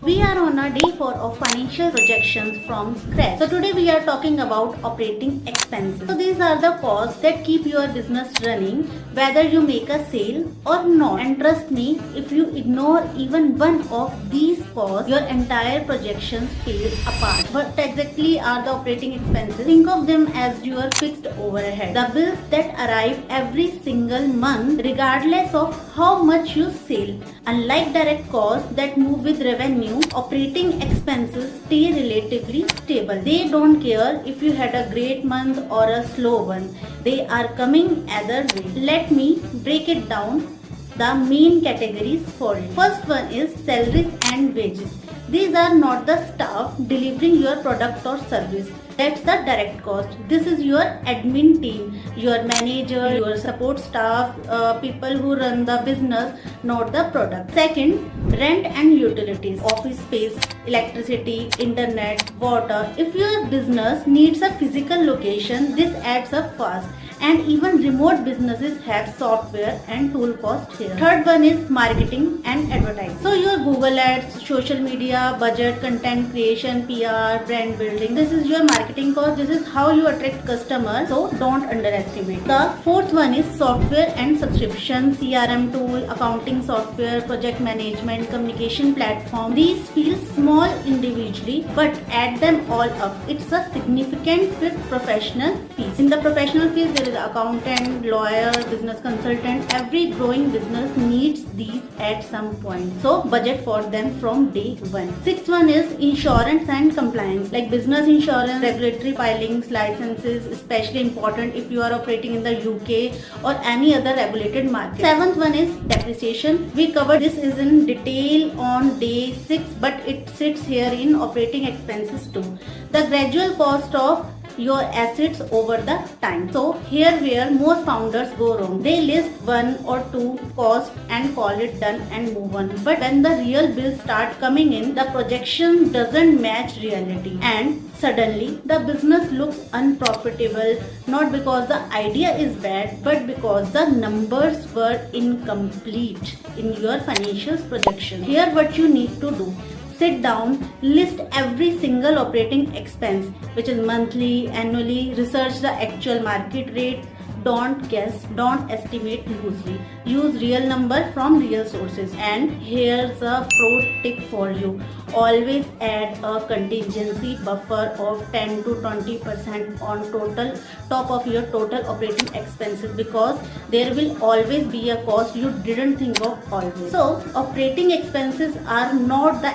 We are on a day 4 of financial projections from scratch. So today we are talking about operating expenses. So these are the costs that keep your business running whether you make a sale or not. And trust me, if you ignore even one of these costs, your entire projections fail apart. What exactly are the operating expenses? Think of them as your fixed overhead. The bills that arrive every single month regardless of how much you sell. Unlike direct costs that move with revenue, operating expenses stay relatively stable. They don't care if you had a great month or a slow one. They are coming either way. Let me break it down. The main categories for it. First one is salaries and wages. These are not the staff delivering your product or service. That's the direct cost. This is your admin team, your manager, your support staff, people who run the business, not the product. Second, rent and utilities, office space, electricity, internet, water. If your business needs a physical location, this adds up fast. And even remote businesses have software and tool cost here. Third one is marketing and advertising. So your Google ads, social media, budget, content creation, PR, brand building. This is your marketing cost. This is how you attract customers. So don't underestimate. The fourth one is software and subscription, CRM tool, accounting software, project management, communication platform. These feel small individually, but add them all up. It's a significant fifth professional fees. In the professional fees, there is accountant, lawyer, business consultant. Every growing business needs these at some point. So budget for them from day one. Sixth one is insurance and compliance, like business insurance, regulatory filings, licenses, especially important if you are operating in the UK or any other regulated market. Seventh one is depreciation. We covered this is in detail on day 6, but it sits here in operating expenses too. The gradual cost of your assets over the time. So here where most founders go wrong. They list one or two costs and call it done and move on. But when the real bills start coming in, the projection doesn't match reality. And suddenly the business looks unprofitable, not because the idea is bad, but because the numbers were incomplete in your financials projection. Here what you need to do. Sit down, list every single operating expense, which is monthly, annually, research the actual market rate. Don't guess, don't estimate loosely. Use real number from real sources. And here's a pro tip for you. Always add a contingency buffer of 10 to 20% on top of your total operating expenses, because there will always be a cost you didn't think of always. So operating expenses are not the